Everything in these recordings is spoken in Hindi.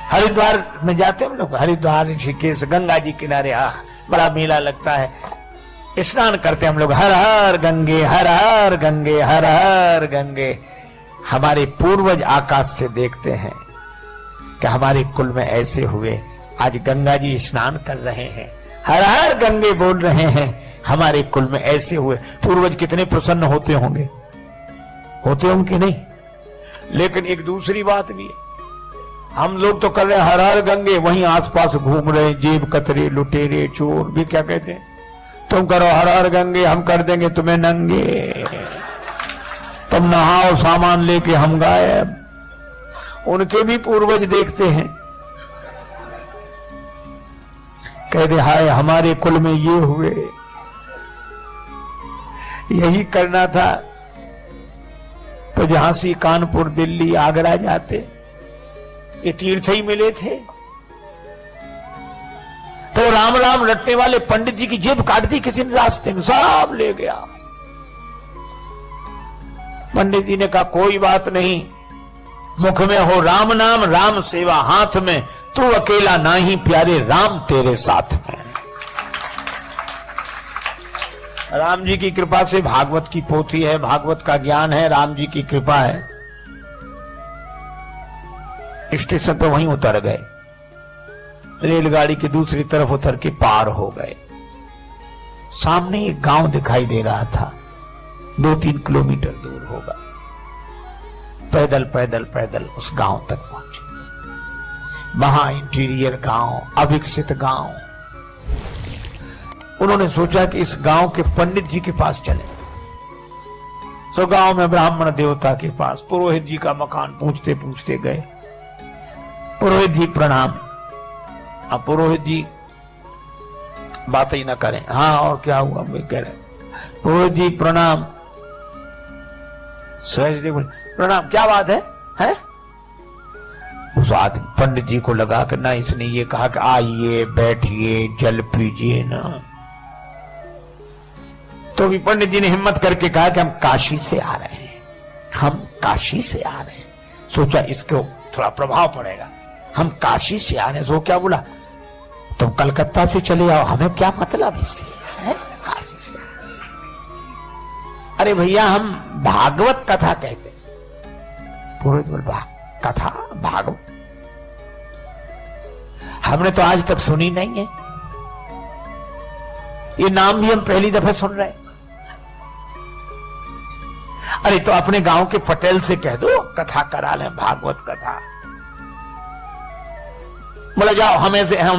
हरिद्वार में जाते हैं हम लोग, हरिद्वार ऋषिकेश गंगा जी किनारे बड़ा मेला लगता है, स्नान करते हम लोग, हर हर गंगे हर हर गंगे हर हर गंगे। हमारे पूर्वज आकाश से देखते हैं कि हमारे कुल में ऐसे हुए, आज गंगा जी स्नान कर रहे हैं, हर हर गंगे बोल रहे हैं, हमारे कुल में ऐसे हुए। पूर्वज कितने प्रसन्न होते होंगे, होते होंगे नहीं। लेकिन एक दूसरी बात भी है, हम लोग तो कर रहे हैं हर हर गंगे, वहीं आसपास घूम रहे जेब कतरे लुटेरे चोर भी क्या कहते हैं, तुम करो हर हर गंगे, हम कर देंगे तुम्हें नंगे, तुम नहाओ सामान लेके हम गायब। उनके भी पूर्वज देखते हैं, कहते हाय हमारे कुल में ये हुए। यही करना था तो झांसी कानपुर दिल्ली आगरा जाते, ये तीर्थ ही मिले थे। तो राम राम रटने वाले पंडित जी की जेब काट दी किसी ने रास्ते में, सब ले गया। पंडित जी ने कहा कोई बात नहीं, मुख में हो राम नाम राम सेवा हाथ में, तू अकेला नाही प्यारे राम तेरे साथ में। राम जी की कृपा से भागवत की पोथी है, भागवत का ज्ञान है, राम जी की कृपा है। स्टेशन पर वहीं उतर गए, रेलगाड़ी की दूसरी तरफ उतर के पार हो गए। सामने एक गांव दिखाई दे रहा था, 2-3 किलोमीटर दूर होगा। पैदल पैदल पैदल उस गांव तक पहुंचे। वहां इंटीरियर गांव, अविकसित गांव। उन्होंने सोचा कि इस गांव के पंडित जी के पास चले। तो गांव में ब्राह्मण देवता के पास पुरोहित जी का मकान पूछते पूछते गए। पुरोहित जी प्रणाम। अब पुरोहित जी बात ही ना करें, हाँ और क्या हुआ मैं कह रहे। पुरोहित जी प्रणाम। सहज जी बोले प्रणाम, क्या बात है? उस आदमी पंडित जी को लगा कि ना इसने ये कहा कि आइए बैठिए जल पीजिए ना, तो भी पंडित जी ने हिम्मत करके कहा कि हम काशी से आ रहे हैं, हम काशी से आ रहे हैं। सोचा इसको थोड़ा प्रभाव पड़ेगा, हम काशी से आ रहे हैं। सो क्या बोला, तुम कलकत्ता से चले आओ, हमें क्या मतलब इससे है? काशी से। अरे भैया हम भागवत कथा कहते। पुरोहित बोल कथा भागवत हमने तो आज तक सुनी नहीं है, ये नाम भी हम पहली दफा सुन रहे हैं। अरे तो अपने गांव के पटेल से कह दो कथा करा लें, भागवत कथा। बोला जाओ, हम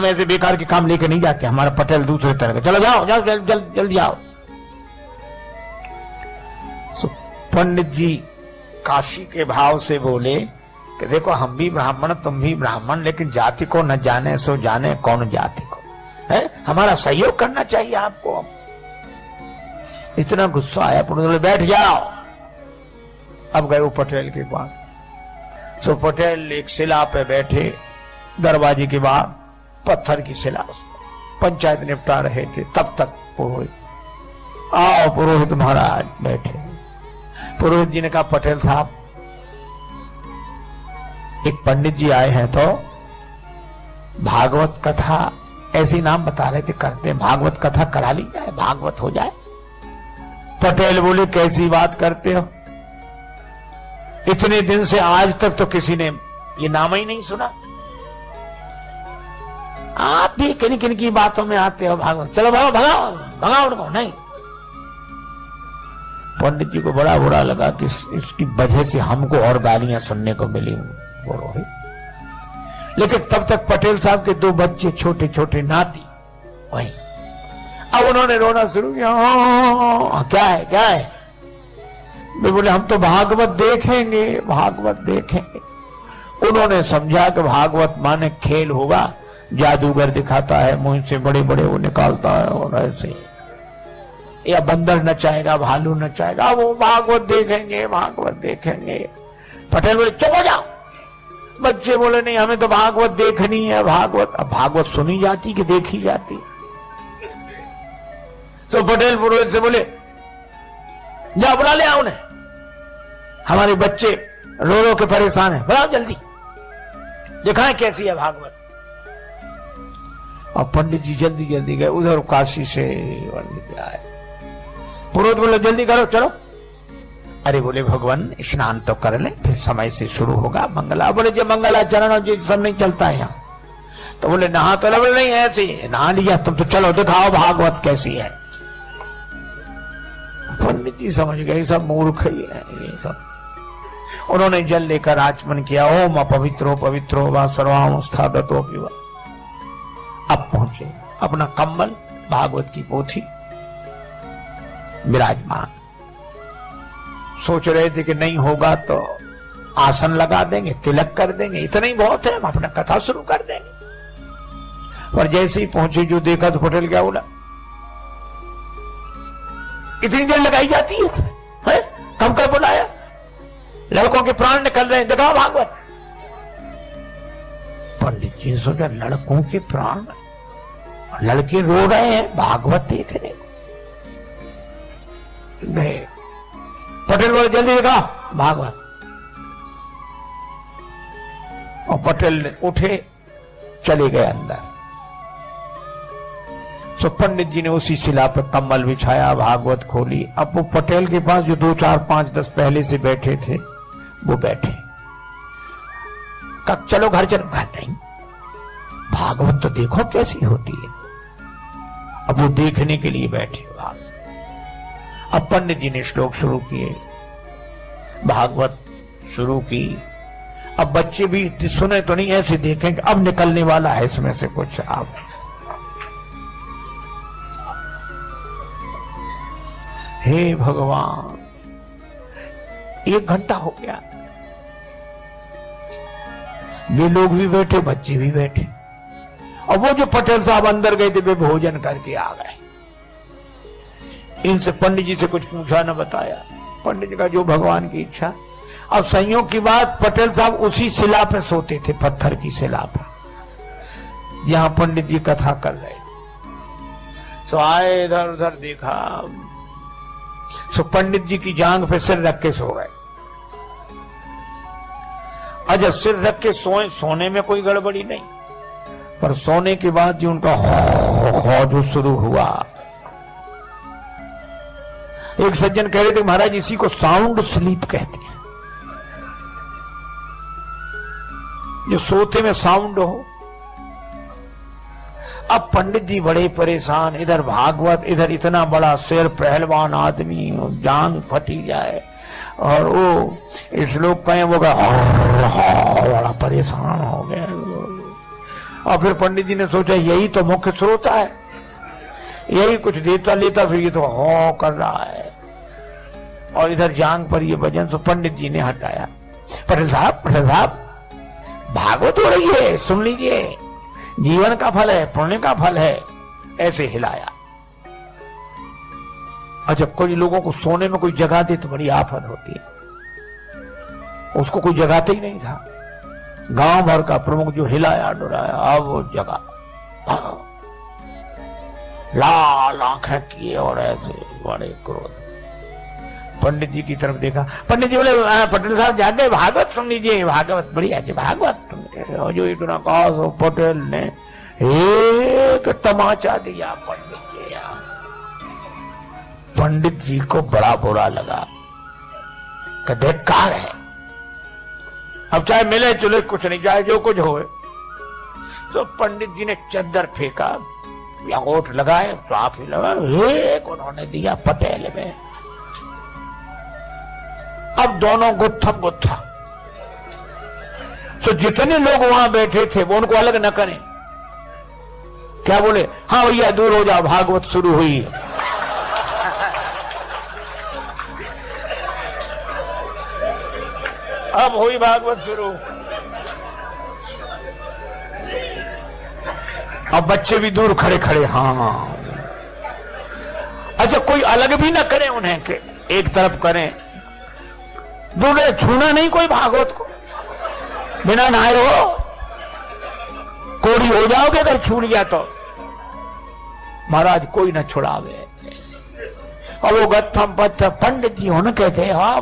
ऐसे बेकार के काम लेके नहीं जाते, हमारा पटेल दूसरे तरह का, चलो जाओ जाओ जल्दी जाओ। पंडित जी काशी के भाव से बोले कि देखो हम भी ब्राह्मण तुम भी ब्राह्मण, लेकिन जाति को न जाने सो जाने कौन जाति को है, हमारा सहयोग करना चाहिए आपको। इतना गुस्सा आया, बोले बैठ जाओ। अब गए वो पटेल के पास। सो पटेल एक शिला पे बैठे, दरवाजे के बाहर पत्थर की शिला, पंचायत निपटा रहे थे। तब तक पुरोहित, आओ पुरोहित महाराज बैठे। पुरोहित जी ने कहा पटेल साहब एक पंडित जी आए हैं, तो भागवत कथा ऐसी नाम बता रहे थे करते, भागवत कथा करा ली जाए, भागवत हो जाए। पटेल बोले कैसी बात करते हो, इतने दिन से आज तक तो किसी ने ये नाम ही नहीं सुना, आप भी किन किन की बातों में आते हो भागवत, चलो भगाओ भगाओ भगाओ उनको। नहीं, पंडित जी को बड़ा बुरा लगा कि इसकी वजह से हमको और गालियां सुनने को मिली। लेकिन तब तक पटेल साहब के 2 बच्चे छोटे छोटे नाती वहीं। अब उन्होंने रोना शुरू किया, क्या है? वे बोले हम तो भागवत देखेंगे, भागवत देखेंगे। उन्होंने समझा कि भागवत माने खेल होगा, जादूगर दिखाता है, मुंह से बड़े बड़े वो निकालता है और ऐसे, या बंदर नचाएगा भालू नचाएगा, वो भागवत देखेंगे भागवत देखेंगे। पटेल बोले चुप हो जाओ। बच्चे बोले नहीं हमें तो भागवत देखनी है, भागवत। अब भागवत सुनी जाती कि देखी जाती? तो पटेल पुरोहित से बोले जाओ बुला ले आओ उन्हें, हमारे बच्चे रो रो के परेशान है, बुलाओ जल्दी। दिखाएं कैसी है भागवत। और पंडित जी जल्दी जल्दी गए, उधर काशी से पंडित आए। पुरोहित बोले जल्दी करो चलो। अरे बोले भगवान स्नान तो कर ले, फिर समय से शुरू होगा मंगला। बोले जो मंगलाचरण और जो सब नहीं चलता है यहाँ। तो बोले नहा तो बोले नहीं ऐसे नहा लिया तुम तो, चलो दिखाओ भागवत कैसी है। पंडित जी समझ गए सब मूर्ख ही है ये सब। उन्होंने जल लेकर आचमन किया, ओम अपवित्रो पवित्रो वा सर्वावस्थागतो विवा। अब पहुंचे, अपना कम्बल भागवत की पोथी विराजमान। सोच रहे थे कि नहीं होगा तो आसन लगा देंगे, तिलक कर देंगे, इतना ही बहुत है, हम अपना कथा शुरू कर देंगे। पर जैसे ही पहुंचे जो देखा तो पटेल क्या बोला, इतनी देर लगाई जाती है? कब कर बुलाया? लड़कों के प्राण निकल रहे हैं, दिखाओ भागवत। पंडित जी ने सोचा लड़कों के प्राण, लड़के रो रहे हैं भागवत देखने को। पटेल बोले जल्दी दिखाओ भागवत। और पटेल ने उठे चले गए अंदर। सो पंडित जी ने उसी शिला पर कम्बल बिछाया, भागवत खोली। अब वो पटेल के पास जो 2 4 5 10 पहले से बैठे थे वो बैठे। कब चलो घर चलो, घर नहीं, भागवत तो देखो कैसी होती है। अब वो देखने के लिए बैठे भाग। अब पंडित जी ने श्लोक शुरू किए, भागवत शुरू की। अब बच्चे भी सुने तो नहीं, ऐसे देखें कि अब निकलने वाला है इसमें से कुछ। अब हे भगवान, 1 घंटा हो गया, वे लोग भी बैठे, बच्चे भी बैठे। और वो जो पटेल साहब अंदर गए थे वे भोजन करके आ गए। इनसे पंडित जी से कुछ पूछा न बताया। पंडित जी का जो भगवान की इच्छा। अब संयोग की बात, पटेल साहब उसी शिला पे सोते थे, पत्थर की शिला पर, यहां पंडित जी कथा कर रहे थे। सो आए, इधर उधर देखा, सो पंडित जी की जांग पे सिर रख के सो गए। अच्छा सिर रख के सोए, सोने में कोई गड़बड़ी नहीं, पर सोने के बाद जो उनका जो शुरू हुआ। एक सज्जन कह रहे थे महाराज इसी को साउंड स्लीप कहते हैं, जो सोते में साउंड हो। अब पंडित जी बड़े परेशान, इधर भागवत, इधर इतना बड़ा शेर, पहलवान आदमी, जांग फटी जाए। और वो इस लोग कहें वो बड़ा परेशान हो गया। और फिर पंडित जी ने सोचा यही तो मुख्य स्रोत है, यही कुछ देता लेता फिर ये तो हो कर रहा है। और इधर जांग पर ये वजन, सो पंडित जी ने हटाया। पटेल साहब भागवत हो रही है, सुन लीजिए, जीवन का फल है, पुण्य का फल है। ऐसे हिलाया। अच्छा कोई लोगों को सोने में कोई जगह दे तो बड़ी आफत होती है, उसको कोई जगाते ही नहीं था। गांव भर का प्रमुख जो हिलाया डुराया, अब वो जगह, लाल आंखें किए और ऐसे बड़े क्रोध। पंडित जी की तरफ देखा, पंडित जी बोले पटेल साहब जाके भागवत सुन लीजिए, भागवत बढ़िया है भागवत। जो इतना कहा तो पटेल ने एक तमाचा दिया पंडित जी। पंडित जी को बड़ा बुरा लगा कि धिक्कार है, अब चाहे मिले चुले कुछ नहीं, चाहे जो कुछ हो। तो पंडित जी ने चद्दर फेंका, या ओठ लगाए, साफ ही लगा, एक उन्होंने दिया पटेल में। अब दोनों गुत्थम गुत्था। तो जितने लोग वहां बैठे थे वो उनको अलग न करें, क्या बोले, हाँ भैया दूर हो जाओ, भागवत शुरू हुई है। अब हुई भागवत शुरू। अब बच्चे भी दूर खड़े खड़े, हाँ। अच्छा कोई अलग भी ना करे उन्हें, के एक तरफ करें, दूर छूना नहीं कोई भागवत को, बिना नहाए हो कोड़ी हो जाओगे अगर छूट गया तो। महाराज कोई न छुड़ावे। और वो गत्थम पत्थर पंडित जी होने कहते हैं, हाँ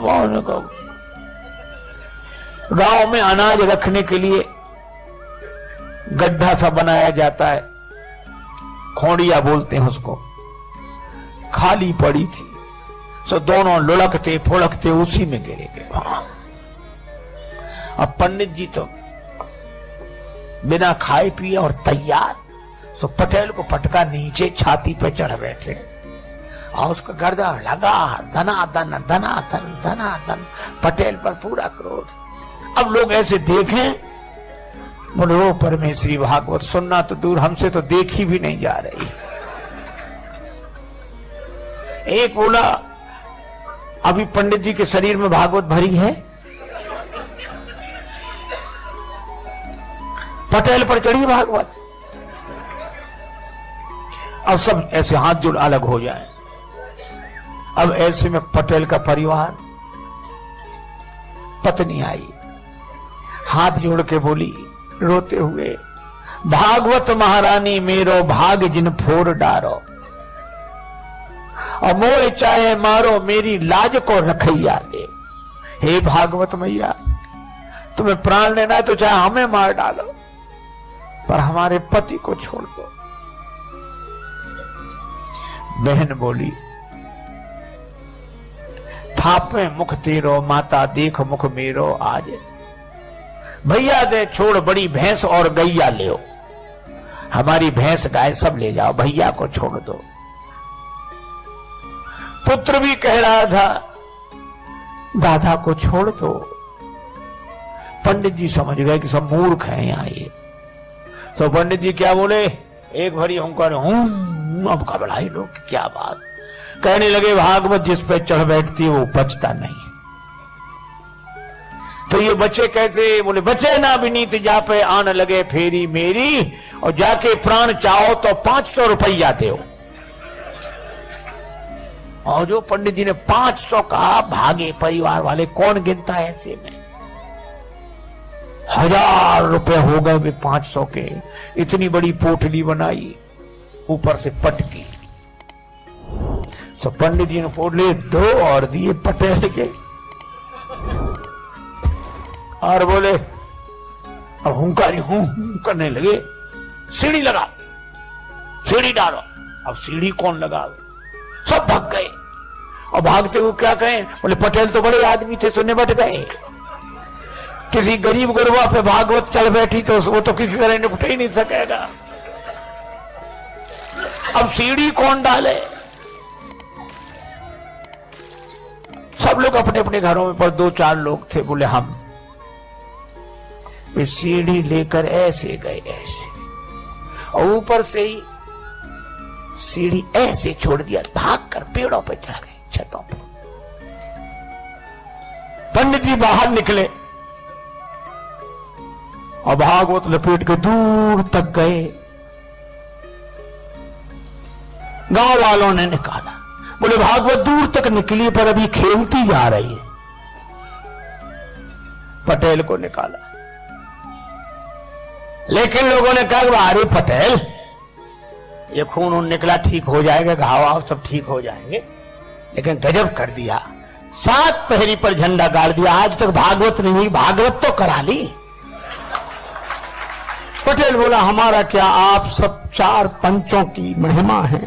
गांव में अनाज रखने के लिए गड्ढा सा बनाया जाता है, खोड़िया बोलते हैं उसको, खाली पड़ी थी। सो दोनों लुढ़कते फुड़कते उसी में गिरे गए। अब पंडित जी तो बिना खाए पिए और तैयार, सो पटेल को पटका नीचे छाती पे चढ़ बैठे और उसका गर्दन लगा धनाधन धनाधन धनाधन, पटेल पर पूरा क्रोध। अब लोग ऐसे देखें, बोले ओ परमेश्वरी भागवत, सुनना तो दूर हमसे तो देखी भी नहीं जा रही। एक बोला अभी पंडित जी के शरीर में भागवत भरी है, पटेल पर चढ़ी भागवत। अब सब ऐसे हाथ जोड़ अलग हो जाए। अब ऐसे में पटेल का परिवार, पत्नी आई, हाथ जोड़ के बोली रोते हुए, भागवत महारानी मेरो भाग जिन फोड़ डारो, और मोए चाहे मारो मेरी लाज को रखैया दे। हे भागवत मैया, तुम्हें प्राण लेना है तो चाहे हमें मार डालो, पर हमारे पति को छोड़ दो। बहन बोली, थापे मुख तेरो माता देख मुख मेरो आज, भैया दे छोड़ बड़ी भैंस और गैया ले, हमारी भैंस गाय सब ले जाओ, भैया को छोड़ दो। पुत्र भी कह रहा था दादा को छोड़ दो। पंडित जी समझ गए कि सब मूर्ख हैं यहाँ ये। तो पंडित जी क्या बोले, एक भरी हुंकार हूं, अब घबराए लोग, क्या बात। कहने लगे भागवत जिस पे चढ़ बैठती है वो बचता नहीं। तो ये बच्चे कहते, बोले बचे ना विनीत जा पे आन लगे फेरी मेरी, और जाके प्राण चाहो तो 500 रुपया दो। और जो पंडित जी ने 500 कहा, भागे परिवार वाले, कौन गिनता है ऐसे में। 1000 रुपए हो गए वे 500 के। इतनी बड़ी पोटली बनाई, ऊपर से पटकी। सो पंडित जी ने पोटली 2 और दिए पटेल के, और बोले अब हुंकारी हूं करने लगे, सीढ़ी लगा, सीढ़ी डालो। अब सीढ़ी कौन लगा, सब भाग गए। और भागते हुए क्या कहें, बोले पटेल तो बड़े आदमी थे, सुनने बैठ गए। किसी गरीब गुरबा पे भागवत चल बैठी तो वो तो किसी तरह निपट ही नहीं सकेगा। अब सीढ़ी कौन डाले, सब लोग अपने अपने घरों में, पर 2-4 लोग थे, बोले हम। वे सीढ़ी लेकर ऐसे गए, ऐसे, और ऊपर से ही सीढ़ी ऐसे छोड़ दिया, भागकर पेड़ों पे चढ़ गए, छतों पर। पंडित जी बाहर निकले और भागवत लपेट के दूर तक गए। गांव वालों ने निकाला, बोले भागवत दूर तक निकली पर अभी खेलती जा रही है। पटेल को निकाला, लेकिन लोगों ने कहा अरे पटेल, ये खून उन निकला, ठीक हो जाएगा, घाव सब ठीक हो जाएंगे। लेकिन गजब कर दिया, 7 पहरी पर झंडा गाड़ दिया। आज तक भागवत नहीं हुई, भागवत तो करा ली। पटेल बोला हमारा क्या, आप सब 4 पंचों की महिमा है।